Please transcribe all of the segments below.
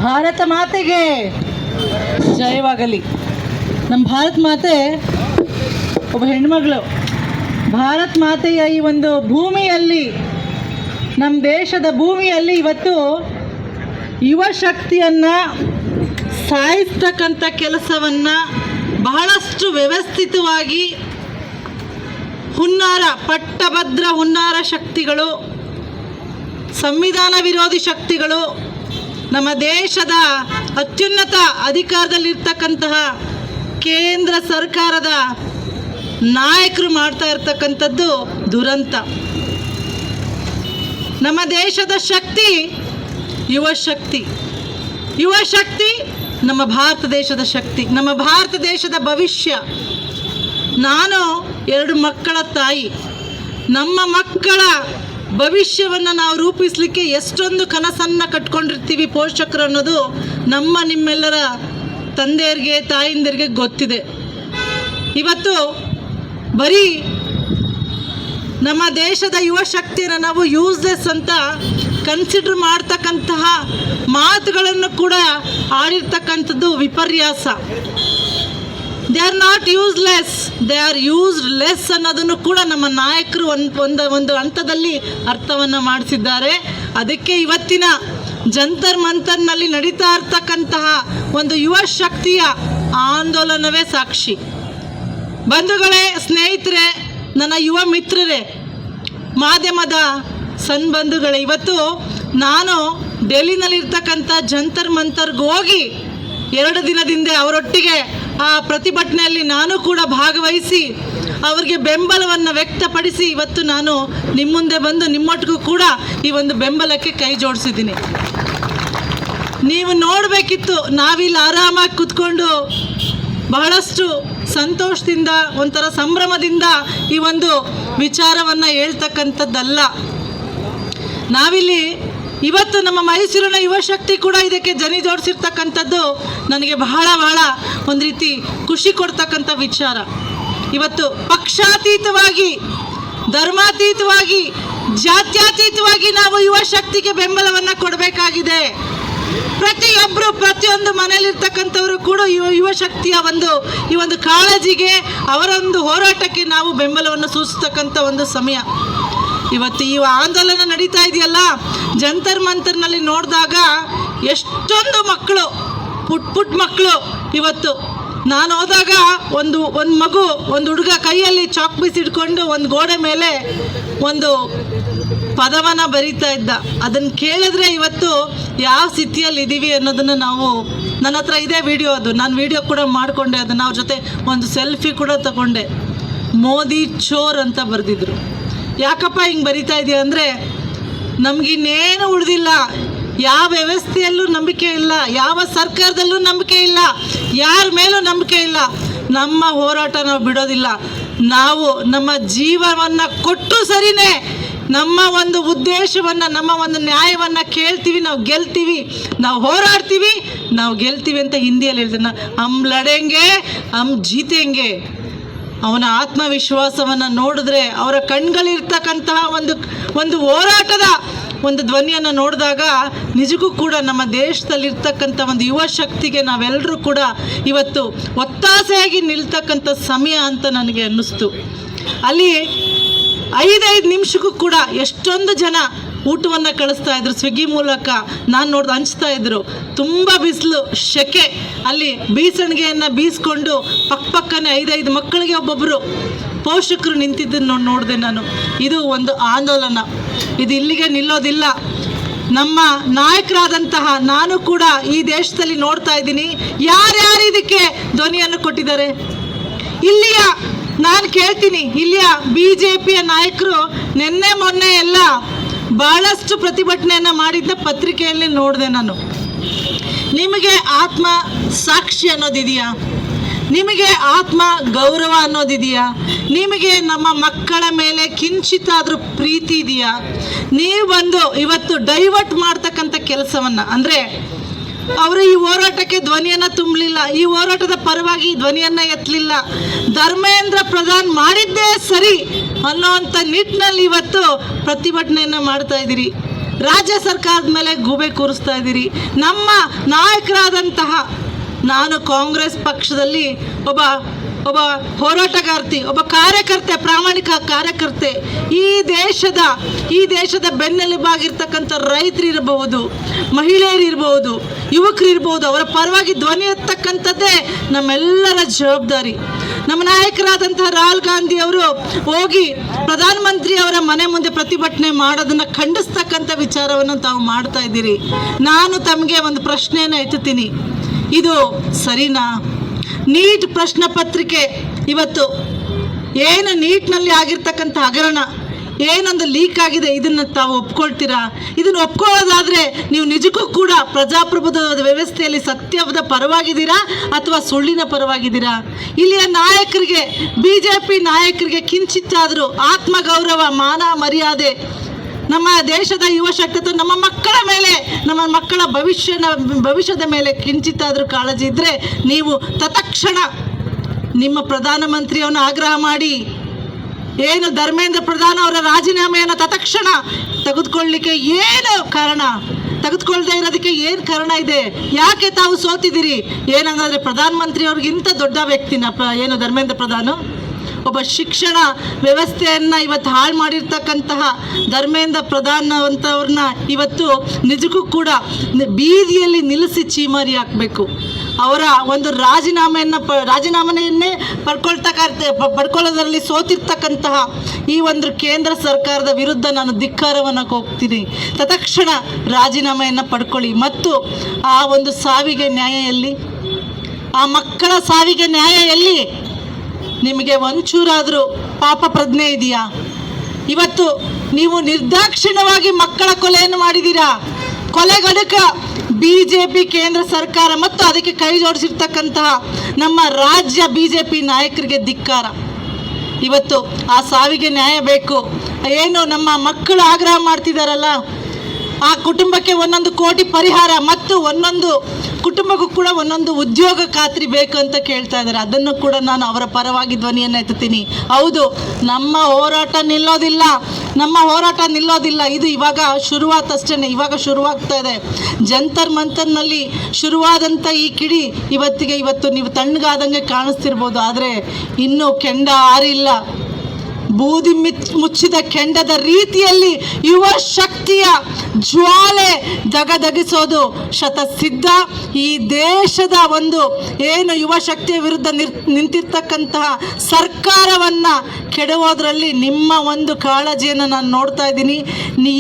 ಭಾರತ ಮಾತೆಗೆ ಜಯವಾಗಲಿ. ನಮ್ಮ ಭಾರತ ಮಾತೆ ಒಬ್ಬ ಹೆಣ್ಮಗಳು. ಭಾರತ ಮಾತೆಯ ಈ ಒಂದು ಭೂಮಿಯಲ್ಲಿ, ನಮ್ಮ ದೇಶದ ಭೂಮಿಯಲ್ಲಿ ಇವತ್ತು ಯುವ ಶಕ್ತಿಯನ್ನು ಸಾಯಿಸ್ತಕ್ಕಂಥ ಕೆಲಸವನ್ನು ಬಹಳಷ್ಟು ವ್ಯವಸ್ಥಿತವಾಗಿ ಹುನ್ನಾರ, ಪಟ್ಟಭದ್ರ ಹುನ್ನಾರ ಶಕ್ತಿಗಳು, ಸಂವಿಧಾನ ವಿರೋಧಿ ಶಕ್ತಿಗಳು, ನಮ್ಮ ದೇಶದ ಅತ್ಯುನ್ನತ ಅಧಿಕಾರದಲ್ಲಿರ್ತಕ್ಕಂತಹ ಕೇಂದ್ರ ಸರ್ಕಾರದ ನಾಯಕರು ಮಾಡ್ತಾ ಇರ್ತಕ್ಕಂಥದ್ದು ದುರಂತ. ನಮ್ಮ ದೇಶದ ಶಕ್ತಿ ಯುವ ಶಕ್ತಿ. ಯುವ ಶಕ್ತಿ ನಮ್ಮ ಭಾರತ ದೇಶದ ಶಕ್ತಿ, ನಮ್ಮ ಭಾರತ ದೇಶದ ಭವಿಷ್ಯ. ನಾನು 2 ಮಕ್ಕಳ ತಾಯಿ. ನಮ್ಮ ಮಕ್ಕಳ ಭವಿಷ್ಯವನ್ನು ನಾವು ರೂಪಿಸಲಿಕ್ಕೆ ಎಷ್ಟೊಂದು ಕನಸನ್ನು ಕಟ್ಕೊಂಡಿರ್ತೀವಿ ಪೋಷಕರು ಅನ್ನೋದು ನಿಮ್ಮೆಲ್ಲರ ತಂದೆಯರಿಗೆ, ತಾಯಿಂದರಿಗೆ ಗೊತ್ತಿದೆ. ಇವತ್ತು ಬರೀ ನಮ್ಮ ದೇಶದ ಯುವ ಶಕ್ತಿಯನ್ನು ನಾವು ಯೂಸ್ಲೆಸ್ ಅಂತ ಕನ್ಸಿಡರ್ ಮಾಡ್ತಕ್ಕಂತಹ ಮಾತುಗಳನ್ನು ಕೂಡ ಆಡಿರ್ತಕ್ಕಂಥದ್ದು ವಿಪರ್ಯಾಸ. They are not useless, they are used less ಅನ್ನೋದನ್ನು ಕೂಡ ನಮ್ಮ ನಾಯಕರು ಒಂದು ಹಂತದಲ್ಲಿ ಅರ್ಥವನ್ನು ಮಾಡಿಸಿದ್ದಾರೆ. ಅದಕ್ಕೆ ಇವತ್ತಿನ ಜಂತರ್ ಮಂತರ್ನಲ್ಲಿ ನಡೀತಾ ಇರ್ತಕ್ಕಂತಹ ಒಂದು ಯುವ ಶಕ್ತಿಯ ಆಂದೋಲನವೇ ಸಾಕ್ಷಿ. ಬಂಧುಗಳೇ, ಸ್ನೇಹಿತರೆ, ನನ್ನ ಯುವ ಮಿತ್ರರೇ, ಮಾಧ್ಯಮದ ಬಂಧುಗಳೇ, ಇವತ್ತು ನಾನು ಡೆಲ್ಲಿನಲ್ಲಿರ್ತಕ್ಕಂಥ ಜಂತರ್ ಮಂತರ್ಗೆ ಹೋಗಿ 2 ದಿನದಿಂದ ಅವರೊಟ್ಟಿಗೆ ಆ ಪ್ರತಿಭಟನೆಯಲ್ಲಿ ನಾನು ಕೂಡ ಭಾಗವಹಿಸಿ ಅವರಿಗೆ ಬೆಂಬಲವನ್ನು ವ್ಯಕ್ತಪಡಿಸಿ ಇವತ್ತು ನಾನು ನಿಮ್ಮ ಮುಂದೆ ಬಂದು ನಿಮ್ಮೊಟ್ಟಿಗೂ ಕೂಡ ಈ ಒಂದು ಬೆಂಬಲಕ್ಕೆ ಕೈ ಜೋಡಿಸಿದ್ದೀನಿ. ನೀವು ನೋಡಬೇಕಿತ್ತು, ನಾವಿಲ್ಲಿ ಆರಾಮಾಗಿ ಕೂತ್ಕೊಂಡು ಬಹಳಷ್ಟು ಸಂತೋಷದಿಂದ, ಒಂಥರ ಸಂಭ್ರಮದಿಂದ ಈ ಒಂದು ವಿಚಾರವನ್ನು ಹೇಳ್ತಕ್ಕಂಥದ್ದಲ್ಲ. ನಾವಿಲ್ಲಿ ಇವತ್ತು ನಮ್ಮ ಮೈಸೂರಿನ ಯುವ ಶಕ್ತಿ ಕೂಡ ಇದಕ್ಕೆ ಜನಿ ಜೋಡಿಸಿರ್ತಕ್ಕಂಥದ್ದು ನನಗೆ ಬಹಳ ಒಂದು ರೀತಿ ಖುಷಿ ಕೊಡ್ತಕ್ಕಂಥ ವಿಚಾರ. ಇವತ್ತು ಪಕ್ಷಾತೀತವಾಗಿ, ಧರ್ಮಾತೀತವಾಗಿ, ಜಾತ್ಯತೀತವಾಗಿ ನಾವು ಯುವ ಶಕ್ತಿಗೆ ಬೆಂಬಲವನ್ನು ಕೊಡಬೇಕಾಗಿದೆ. ಪ್ರತಿಯೊಂದು ಮನೆಯಲ್ಲಿರ್ತಕ್ಕಂಥವರು ಕೂಡ ಯುವ ಶಕ್ತಿಯ ಈ ಒಂದು ಕಾಳಜಿಗೆ, ಅವರ ಒಂದು ಹೋರಾಟಕ್ಕೆ ನಾವು ಬೆಂಬಲವನ್ನು ಸೂಚಿಸ್ತಕ್ಕಂಥ ಒಂದು ಸಮಯ. ಇವತ್ತು ಈ ಆಂದೋಲನ ನಡೀತಾ ಇದೆಯಲ್ಲ, ಜಂತರ್ ಮಂತರ್ನಲ್ಲಿ ನೋಡಿದಾಗ ಎಷ್ಟೊಂದು ಮಕ್ಕಳು, ಪುಟ್ ಮಕ್ಕಳು. ಇವತ್ತು ನಾನು ಹೋದಾಗ ಒಂದು ಮಗು, ಒಂದು ಹುಡುಗ ಕೈಯಲ್ಲಿ ಚಾಕ್ ಪೀಸ್ ಇಟ್ಕೊಂಡು ಒಂದು ಗೋಡೆ ಮೇಲೆ ಒಂದು ಪದವನ್ನು ಬರೀತಾ ಇದ್ದ. ಅದನ್ನು ಕೇಳಿದ್ರೆ ಇವತ್ತು ಯಾವ ಸ್ಥಿತಿಯಲ್ಲಿ ಇದ್ದೀವಿ ಅನ್ನೋದನ್ನು ನನ್ನ ಹತ್ರ ಇದೆ ವಿಡಿಯೋ. ನಾನು ವಿಡಿಯೋ ಕೂಡ ಮಾಡಿಕೊಂಡೆ, ಅದನ್ನು ಅವ್ರ ಜೊತೆ ಒಂದು ಸೆಲ್ಫಿ ಕೂಡ ತಗೊಂಡೆ. ಮೋದಿ ಚೋರ್ ಅಂತ ಬರೆದಿದ್ರು. ಯಾಕಪ್ಪ ಹಿಂಗೆ ಬರಿತಾ ಇದೆಯಾ ಅಂದರೆ, ನಮಗಿನ್ನೇನು ಉಳಿದಿಲ್ಲ, ಯಾವ ವ್ಯವಸ್ಥೆಯಲ್ಲೂ ನಂಬಿಕೆ ಇಲ್ಲ, ಯಾವ ಸರ್ಕಾರದಲ್ಲೂ ನಂಬಿಕೆ ಇಲ್ಲ, ಯಾರ ಮೇಲೂ ನಂಬಿಕೆ ಇಲ್ಲ. ನಮ್ಮ ಹೋರಾಟ ನಾವು ಬಿಡೋದಿಲ್ಲ. ನಾವು ನಮ್ಮ ಜೀವವನ್ನು ಕೊಟ್ಟು ಸರಿನೇ ನಮ್ಮ ಒಂದು ಉದ್ದೇಶವನ್ನು, ನಮ್ಮ ಒಂದು ನ್ಯಾಯವನ್ನು ಕೇಳ್ತೀವಿ, ನಾವು ಗೆಲ್ತೀವಿ, ನಾವು ಹೋರಾಡ್ತೀವಿ, ನಾವು ಗೆಲ್ತೀವಿ ಅಂತ ಹಿಂದಿಯಲ್ಲಿ ಹೇಳ್ತಾನೆ. ಹಮ್ ಲಡೆಂಗೆ ಹಮ್ ಜೀತೆಂಗೆ. ಅವನ ಆತ್ಮವಿಶ್ವಾಸವನ್ನು ನೋಡಿದ್ರೆ, ಅವರ ಕಣ್ಗಳಿರ್ತಕ್ಕಂತಹ ಒಂದು ಹೋರಾಟದ ಒಂದು ಧ್ವನಿಯನ್ನು ನೋಡಿದಾಗ ನಿಜಕ್ಕೂ ಕೂಡ ನಮ್ಮ ದೇಶದಲ್ಲಿರ್ತಕ್ಕಂಥ ಒಂದು ಯುವ ಶಕ್ತಿಗೆ ನಾವೆಲ್ಲರೂ ಕೂಡ ಇವತ್ತು ಒತ್ತಾಸೆಯಾಗಿ ನಿಲ್ತಕ್ಕಂಥ ಸಮಯ ಅಂತ ನನಗೆ ಅನ್ನಿಸ್ತು. ಅಲ್ಲಿ 5 ನಿಮಿಷಕ್ಕೂ ಕೂಡ ಎಷ್ಟೊಂದು ಜನ ಊಟವನ್ನು ಕಳಿಸ್ತಾ ಇದ್ರು ಸ್ವಿಗ್ಗಿ ಮೂಲಕ. ನಾನು ನೋಡ್ದು ಹಂಚ್ತಾ ಇದ್ರು. ತುಂಬ ಬಿಸಿಲು, ಸೆಕೆ. ಅಲ್ಲಿ ಬೀಸಣಿಗೆಯನ್ನು ಬೀಸ್ಕೊಂಡು ಪಕ್ಕನೆ 5 ಮಕ್ಕಳಿಗೆ ಒಬ್ಬೊಬ್ಬರು ಪೋಷಕರು ನಿಂತಿದ್ದನ್ನು ನೋಡಿದೆ ನಾನು. ಇದು ಒಂದು ಆಂದೋಲನ, ಇದು ಇಲ್ಲಿಗೆ ನಿಲ್ಲೋದಿಲ್ಲ. ನಮ್ಮ ನಾಯಕರಾದಂತಹ ನಾನು ಕೂಡ ಈ ದೇಶದಲ್ಲಿ ನೋಡ್ತಾ ಇದ್ದೀನಿ, ಯಾರ್ಯಾರು ಇದಕ್ಕೆ ಧ್ವನಿಯನ್ನು ಕೊಟ್ಟಿದ್ದಾರೆ. ಇಲ್ಲಿಯ ನಾನು ಕೇಳ್ತೀನಿ, ಇಲ್ಲಿಯ BJPಯ ನಾಯಕರು ನಿನ್ನೆ ಮೊನ್ನೆ ಎಲ್ಲ ಭಾಳಷ್ಟು ಪ್ರತಿಭಟನೆಯನ್ನು ಮಾಡಿದ್ದ ಪತ್ರಿಕೆಯಲ್ಲಿ ನೋಡಿದೆ ನಾನು. ನಿಮಗೆ ಆತ್ಮ ಸಾಕ್ಷಿ ಅನ್ನೋದಿದೆಯಾ? ನಿಮಗೆ ಆತ್ಮ ಗೌರವ ಅನ್ನೋದಿದೆಯಾ? ನಿಮಗೆ ನಮ್ಮ ಮಕ್ಕಳ ಮೇಲೆ ಕಿಂಚಿತ್ತಾದರೂ ಪ್ರೀತಿ ಇದೆಯಾ? ನೀವು ಬಂದು ಇವತ್ತು ಡೈವರ್ಟ್ ಮಾಡ್ತಕ್ಕಂಥ ಕೆಲಸವನ್ನು, ಅಂದರೆ ಅವರು ಈ ಹೋರಾಟಕ್ಕೆ ಧ್ವನಿಯನ್ನು ತುಂಬಲಿಲ್ಲ, ಈ ಹೋರಾಟದ ಪರವಾಗಿ ಧ್ವನಿಯನ್ನು ಎತ್ತಲಿಲ್ಲ, ಧರ್ಮೇಂದ್ರ ಪ್ರಧಾನ್ ಮಾಡಿದ್ದೇ ಸರಿ ಅನ್ನೋವಂಥ ನಿಟ್ಟಿನಲ್ಲಿ ಇವತ್ತು ಪ್ರತಿಭಟನೆಯನ್ನು ಮಾಡ್ತಾ ಇದ್ದೀರಿ. ರಾಜ್ಯ ಸರ್ಕಾರದ ಮೇಲೆ ಗೂಬೆ ಕೂರಿಸ್ತಾ ಇದ್ದೀರಿ. ನಮ್ಮ ನಾಯಕರಾದಂತಹ, ನಾನು ಕಾಂಗ್ರೆಸ್ ಪಕ್ಷದಲ್ಲಿ ಒಬ್ಬ ಹೋರಾಟಗಾರ್ತಿ, ಒಬ್ಬ ಕಾರ್ಯಕರ್ತೆ, ಪ್ರಾಮಾಣಿಕ ಕಾರ್ಯಕರ್ತೆ. ಈ ದೇಶದ ಬೆನ್ನೆಲುಬಾಗಿರ್ತಕ್ಕಂಥ ರೈತರಿರಬಹುದು, ಮಹಿಳೆಯರಿರ್ಬೋದು, ಯುವಕರಿರ್ಬೋದು, ಅವರ ಪರವಾಗಿ ಧ್ವನಿ ಎತ್ತಕ್ಕಂಥದ್ದೇ ನಮ್ಮೆಲ್ಲರ ಜವಾಬ್ದಾರಿ. ನಮ್ಮ ನಾಯಕರಾದಂತಹ ರಾಹುಲ್ ಗಾಂಧಿ ಅವರು ಹೋಗಿ ಪ್ರಧಾನಮಂತ್ರಿ ಅವರ ಮನೆ ಮುಂದೆ ಪ್ರತಿಭಟನೆ ಮಾಡೋದನ್ನು ಖಂಡಿಸ್ತಕ್ಕಂಥ ವಿಚಾರವನ್ನು ತಾವು ಮಾಡ್ತಾ ಇದ್ದೀರಿ. ನಾನು ತಮಗೆ ಒಂದು ಪ್ರಶ್ನೆಯನ್ನು ಎತ್ತುತ್ತೀನಿ, ಇದು ಸರಿನಾ? ನೀಟ್ ಪ್ರಶ್ನೆ ಪತ್ರಿಕೆ ಇವತ್ತು ಏನು ನೀಟ್ನಲ್ಲಿ ಆಗಿರ್ತಕ್ಕಂಥ ಹಗರಣ ಏನೊಂದು ಲೀಕ್ ಆಗಿದೆ, ಇದನ್ನು ತಾವು ಒಪ್ಕೊಳ್ತೀರಾ? ಇದನ್ನು ಒಪ್ಕೊಳ್ಳೋದಾದರೆ ನೀವು ನಿಜಕ್ಕೂ ಕೂಡ ಪ್ರಜಾಪ್ರಭುತ್ವದ ವ್ಯವಸ್ಥೆಯಲ್ಲಿ ಸತ್ಯದ ಪರವಾಗಿದ್ದೀರಾ ಅಥವಾ ಸುಳ್ಳಿನ ಪರವಾಗಿದ್ದೀರಾ? ಇಲ್ಲಿಯ ನಾಯಕರಿಗೆ, BJP ನಾಯಕರಿಗೆ ಕಿಂಚಿತ್ತಾದರೂ ಆತ್ಮಗೌರವ, ಮಾನ ಮರ್ಯಾದೆ, ನಮ್ಮ ದೇಶದ ಯುವ ಶಕ್ತಿ, ನಮ್ಮ ಮಕ್ಕಳ ಮೇಲೆ, ನಮ್ಮ ಮಕ್ಕಳ ಭವಿಷ್ಯದ ಮೇಲೆ ಕಿಂಚಿತ್ತಾದರೂ ಕಾಳಜಿ ಇದ್ದರೆ ನೀವು ತತ್ಕ್ಷಣ ನಿಮ್ಮ ಪ್ರಧಾನಮಂತ್ರಿಯನ್ನು ಆಗ್ರಹ ಮಾಡಿ, ಏನು ಧರ್ಮೇಂದ್ರ ಪ್ರಧಾನ್ ಅವರ ರಾಜೀನಾಮೆಯನ್ನು ತತ್ಕ್ಷಣ ತೆಗೆದುಕೊಳ್ಳಲಿಕ್ಕೆ ಏನು ಕಾರಣ? ತೆಗೆದುಕೊಳ್ಳದೆ ಇರೋದಕ್ಕೆ ಏನು ಕಾರಣ ಇದೆ? ಯಾಕೆ ತಾವು ಸೋತಿದ್ದೀರಿ? ಏನಂದರೆ ಪ್ರಧಾನಮಂತ್ರಿ ಅವ್ರಿಗಿಂತ ದೊಡ್ಡ ವ್ಯಕ್ತಿನ ಏನು ಧರ್ಮೇಂದ್ರ ಪ್ರಧಾನ್? ಒಬ್ಬ ಶಿಕ್ಷಣ ವ್ಯವಸ್ಥೆಯನ್ನು ಇವತ್ತು ಹಾಳು ಮಾಡಿರ್ತಕ್ಕಂತಹ ಧರ್ಮೇಂದ್ರ ಪ್ರಧಾನ್ ಅಂತವ್ರನ್ನ ಇವತ್ತು ನಿಜಕ್ಕೂ ಕೂಡ ಬೀದಿಯಲ್ಲಿ ನಿಲ್ಲಿಸಿ ಚೀಮಾರಿ ಹಾಕಬೇಕು. ಅವರ ಒಂದು ರಾಜೀನಾಮೆಯನ್ನೇ ಪಡ್ಕೊಳ್ಳೋದ್ರಲ್ಲಿ ಸೋತಿರ್ತಕ್ಕಂತಹ ಈ ಒಂದು ಕೇಂದ್ರ ಸರ್ಕಾರದ ವಿರುದ್ಧ ನಾನು ಧಿಕ್ಕಾರವನ್ನು ಹೋಗ್ತೀನಿ. ತತ್ಕ್ಷಣ ರಾಜೀನಾಮೆಯನ್ನು ಪಡ್ಕೊಳ್ಳಿ. ಮತ್ತು ಆ ಒಂದು ಸಾವಿಗೆ ನ್ಯಾಯ ಎಲ್ಲಿ? ಆ ಮಕ್ಕಳ ಸಾವಿಗೆ ನ್ಯಾಯ ಎಲ್ಲಿ? ನಿಮಗೆ ಒಂಚೂರಾದರೂ ಪಾಪ ಪ್ರಜ್ಞೆ ಇದೆಯಾ? ಇವತ್ತು ನೀವು ನಿರ್ದಾಕ್ಷಿಣ್ಯವಾಗಿ ಮಕ್ಕಳ ಕೊಲೆಯನ್ನು ಮಾಡಿದ್ದೀರಾ. ಕೊಲೆಗಡುಕ BJP ಕೇಂದ್ರ ಸರ್ಕಾರ ಮತ್ತು ಅದಕ್ಕೆ ಕೈ ಜೋಡಿಸಿರ್ತಕ್ಕಂತಹ ನಮ್ಮ ರಾಜ್ಯ BJP ನಾಯಕರಿಗೆ ಧಿಕ್ಕಾರ. ಇವತ್ತು ಆ ಸಾವಿಗೆ ನ್ಯಾಯ ಬೇಕು. ಏನು ನಮ್ಮ ಮಕ್ಕಳು ಆಗ್ರಹ ಮಾಡ್ತಿದ್ದಾರಲ್ಲ, ಆ ಕುಟುಂಬಕ್ಕೆ 1 ಕೋಟಿ ಪರಿಹಾರ ಮತ್ತು ಒಂದೊಂದು ಕುಟುಂಬಕ್ಕೂ ಕೂಡ ಒಂದೊಂದು ಉದ್ಯೋಗ ಖಾತ್ರಿ ಬೇಕು ಅಂತ ಕೇಳ್ತಾ ಇದ್ದಾರೆ. ಅದನ್ನು ಕೂಡ ನಾನು ಅವರ ಪರವಾಗಿ ಧ್ವನಿಯನ್ನು ಎತ್ತುತ್ತೀನಿ. ಹೌದು, ನಮ್ಮ ಹೋರಾಟ ನಿಲ್ಲೋದಿಲ್ಲ. ಇದು ಇವಾಗ ಶುರುವಾತಷ್ಟೇ, ಇವಾಗ ಶುರುವಾಗ್ತಾ ಇದೆ. ಜಂತರ್ ಮಂತರ್ನಲ್ಲಿ ಶುರುವಾದಂಥ ಈ ಕಿಡಿ ಇವತ್ತು ನೀವು ತಣ್ಣಗಾದಂಗೆ ಕಾಣಿಸ್ತಿರ್ಬೋದು, ಆದರೆ ಇನ್ನೂ ಕೆಂಡ ಆರಿಲ್ಲ. ಬೂದಿ ಮುಚ್ಚಿದ ಕೆಂಡದ ರೀತಿಯಲ್ಲಿ ಯುವ ಶಕ್ತಿಯ ಜ್ವಾಲೆ ದಗದಗಿಸೋದು ಶತಸಿದ್ಧ. ಈ ದೇಶದ ಒಂದು ಏನು ಯುವ ಶಕ್ತಿಯ ವಿರುದ್ಧ ನಿಂತಿರ್ತಕ್ಕಂತಹ ಸರ್ಕಾರವನ್ನು ಕೆಡವೋದ್ರಲ್ಲಿ ನಿಮ್ಮ ಒಂದು ಕಾಳಜಿಯನ್ನು ನಾನು ನೋಡ್ತಾ ಇದ್ದೀನಿ.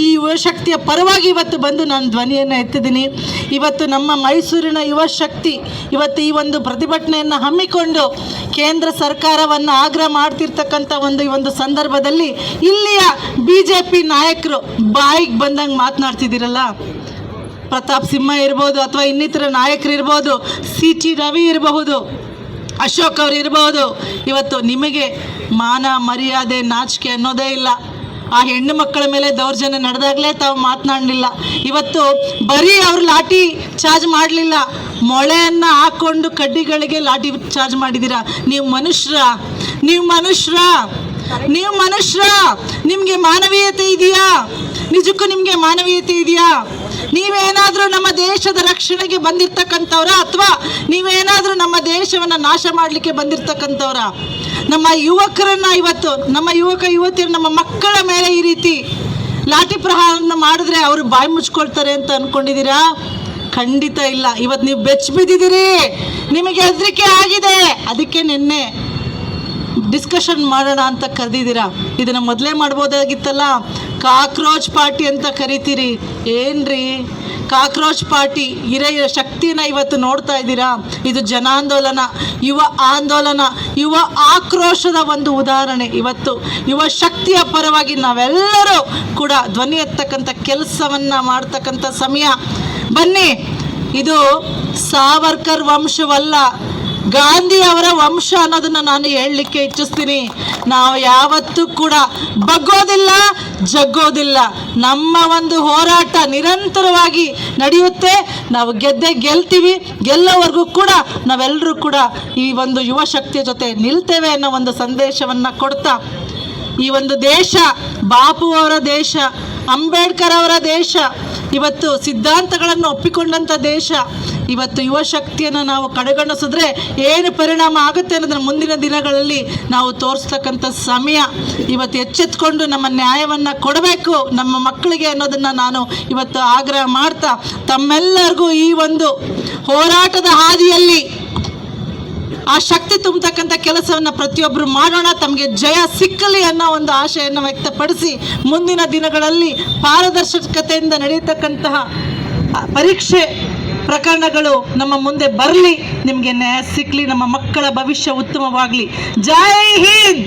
ಈ ಯುವ ಶಕ್ತಿಯ ಪರವಾಗಿ ಇವತ್ತು ಬಂದು ನಾನು ಧ್ವನಿಯನ್ನು ಎತ್ತಿದ್ದೀನಿ. ಇವತ್ತು ನಮ್ಮ ಮೈಸೂರಿನ ಯುವ ಶಕ್ತಿ ಇವತ್ತು ಈ ಒಂದು ಪ್ರತಿಭಟನೆಯನ್ನು ಹಮ್ಮಿಕೊಂಡು ಕೇಂದ್ರ ಸರ್ಕಾರವನ್ನು ಆಗ್ರಹ ಮಾಡ್ತಿರ್ತಕ್ಕಂಥ ಒಂದು ಸಂದರ್ಭದಲ್ಲಿ ಇಲ್ಲಿಯ BJP ನಾಯಕರು ಬಾಯಿಗೆ ಬಂದಂಗೆ ಮಾತನಾಡ್ತಿದ್ದೀರಲ್ಲ, ಪ್ರತಾಪ್ ಸಿಂಹ ಇರ್ಬೋದು ಅಥವಾ ಇನ್ನಿತರ ನಾಯಕರು ಇರ್ಬೋದು, CT ರವಿ ಇರಬಹುದು, ಅಶೋಕ್ ಅವರು ಇರಬಹುದು, ಇವತ್ತು ನಿಮಗೆ ಮಾನ ಮರ್ಯಾದೆ ನಾಚಿಕೆ ಅನ್ನೋದೇ ಇಲ್ಲ. ಆ ಹೆಣ್ಣು ಮಕ್ಕಳ ಮೇಲೆ ದೌರ್ಜನ್ಯ ನಡೆದಾಗಲೇ ತಾವು ಮಾತನಾಡಲಿಲ್ಲ. ಇವತ್ತು ಬರೀ ಅವರು ಲಾಠಿ ಚಾರ್ಜ್ ಮಾಡಲಿಲ್ಲ, ಮೊಳೆಯನ್ನು ಹಾಕ್ಕೊಂಡು ಕಡ್ಡಿಗಳಿಗೆ ಲಾಠಿ ಚಾರ್ಜ್ ಮಾಡಿದ್ದೀರಾ. ನೀವು ಮನುಷ್ಯರ ನಿಮಗೆ ಮಾನವೀಯತೆ ಇದೆಯಾ? ನಿಜಕ್ಕೂ ನಿಮಗೆ ಮಾನವೀಯತೆ ಇದೆಯಾ? ನೀವೇನಾದರೂ ನಮ್ಮ ದೇಶದ ರಕ್ಷಣೆಗೆ ಬಂದಿರತಕ್ಕಂಥವ್ರ ಅಥವಾ ನೀವೇನಾದರೂ ನಮ್ಮ ದೇಶವನ್ನು ನಾಶ ಮಾಡಲಿಕ್ಕೆ ಬಂದಿರತಕ್ಕಂಥವ್ರ? ನಮ್ಮ ಯುವಕರನ್ನು ಇವತ್ತು ನಮ್ಮ ಯುವತಿಯರು ನಮ್ಮ ಮಕ್ಕಳ ಮೇಲೆ ಈ ರೀತಿ ಲಾಠಿ ಪ್ರಹಾರವನ್ನು ಮಾಡಿದ್ರೆ ಅವರು ಬಾಯಿ ಮುಚ್ಕೊಳ್ತಾರೆ ಅಂತ ಅಂದ್ಕೊಂಡಿದ್ದೀರಾ? ಖಂಡಿತ ಇಲ್ಲ. ಇವತ್ತು ನೀವು ಬೆಚ್ಚ ಬಿದ್ದಿದ್ದೀರಿ, ನಿಮಗೆ ಹೆದರಿಕೆ ಆಗಿದೆ, ಅದಕ್ಕೆ ನಿನ್ನೆ ಡಿಸ್ಕಷನ್ ಮಾಡೋಣ ಅಂತ ಕರೆದಿದ್ದೀರಾ. ಇದನ್ನು ಮೊದಲೇ ಮಾಡ್ಬೋದಾಗಿತ್ತಲ್ಲ. ಕಾಕ್ರೋಚ್ ಪಾರ್ಟಿ ಅಂತ ಕರಿತೀರಿ. ಏನ್ರಿ ಕಾಕ್ರೋಚ್ ಪಾರ್ಟಿ? ಹಿರಿಯ ಶಕ್ತಿನ ಇವತ್ತು ನೋಡ್ತಾ ಇದ್ದೀರಾ. ಇದು ಜನಾಂದೋಲನ, ಯುವ ಆಂದೋಲನ, ಯುವ ಆಕ್ರೋಶದ ಒಂದು ಉದಾಹರಣೆ. ಇವತ್ತು ಯುವ ಶಕ್ತಿಯ ಪರವಾಗಿ ನಾವೆಲ್ಲರೂ ಕೂಡ ಧ್ವನಿ ಎತ್ತಕ್ಕಂಥ ಕೆಲಸವನ್ನು ಮಾಡ್ತಕ್ಕಂಥ ಸಮಯ. ಬನ್ನಿ, ಇದು ಸಾವರ್ಕರ್ ವಂಶವಲ್ಲ, ಗಾಂಧಿ ಅವರ ವಂಶ ಅನ್ನೋದನ್ನು ನಾನು ಹೇಳಲಿಕ್ಕೆ ಇಚ್ಛಿಸ್ತೀನಿ. ನಾವು ಯಾವತ್ತೂ ಕೂಡ ಬಗ್ಗೋದಿಲ್ಲ, ಜಗ್ಗೋದಿಲ್ಲ. ನಮ್ಮ ಒಂದು ಹೋರಾಟ ನಿರಂತರವಾಗಿ ನಡೆಯುತ್ತೆ. ನಾವು ಗೆಲ್ತೀವಿ. ಗೆಲ್ಲೋವರೆಗೂ ಕೂಡ ನಾವೆಲ್ಲರೂ ಕೂಡ ಈ ಒಂದು ಯುವ ಶಕ್ತಿಯ ಜೊತೆ ನಿಲ್ತೇವೆ ಅನ್ನೋ ಒಂದು ಸಂದೇಶವನ್ನು ಕೊಡ್ತಾ, ಈ ಒಂದು ದೇಶ ಬಾಪು ಅವರ ದೇಶ, ಅಂಬೇಡ್ಕರ್ ಅವರ ದೇಶ, ಇವತ್ತು ಸಿದ್ಧಾಂತಗಳನ್ನು ಒಪ್ಪಿಕೊಂಡಂಥ ದೇಶ. ಇವತ್ತು ಯುವ ಶಕ್ತಿಯನ್ನು ನಾವು ಕಡೆಗಣಿಸಿದ್ರೆ ಏನು ಪರಿಣಾಮ ಆಗುತ್ತೆ ಅನ್ನೋದನ್ನು ಮುಂದಿನ ದಿನಗಳಲ್ಲಿ ನಾವು ತೋರಿಸ್ತಕ್ಕಂಥ ಸಮಯ. ಇವತ್ತು ಎಚ್ಚೆತ್ಕೊಂಡು ನಮ್ಮ ನ್ಯಾಯವನ್ನು ಕೊಡಬೇಕು ನಮ್ಮ ಮಕ್ಕಳಿಗೆ ಅನ್ನೋದನ್ನು ನಾನು ಇವತ್ತು ಆಗ್ರಹ ಮಾಡ್ತಾ ತಮ್ಮೆಲ್ಲರಿಗೂ ಈ ಒಂದು ಹೋರಾಟದ ಹಾದಿಯಲ್ಲಿ ಆ ಶಕ್ತಿ ತುಂಬತಕ್ಕಂಥ ಕೆಲಸವನ್ನು ಪ್ರತಿಯೊಬ್ಬರು ಮಾಡೋಣ. ತಮಗೆ ಜಯ ಸಿಕ್ಕಲಿ ಅನ್ನೋ ಒಂದು ಆಶೆಯನ್ನು ವ್ಯಕ್ತಪಡಿಸಿ ಮುಂದಿನ ದಿನಗಳಲ್ಲಿ ಪಾರದರ್ಶಕತೆಯಿಂದ ನಡೆಯತಕ್ಕಂತಹ ಪರೀಕ್ಷೆ ಪ್ರಕರಣಗಳು ನಮ್ಮ ಮುಂದೆ ಬರಲಿ, ನಿಮಗೆ ನ್ಯಾಯ ಸಿಕ್ಕಲಿ, ನಮ್ಮ ಮಕ್ಕಳ ಭವಿಷ್ಯ ಉತ್ತಮವಾಗಲಿ. ಜೈ ಹಿಂದ್.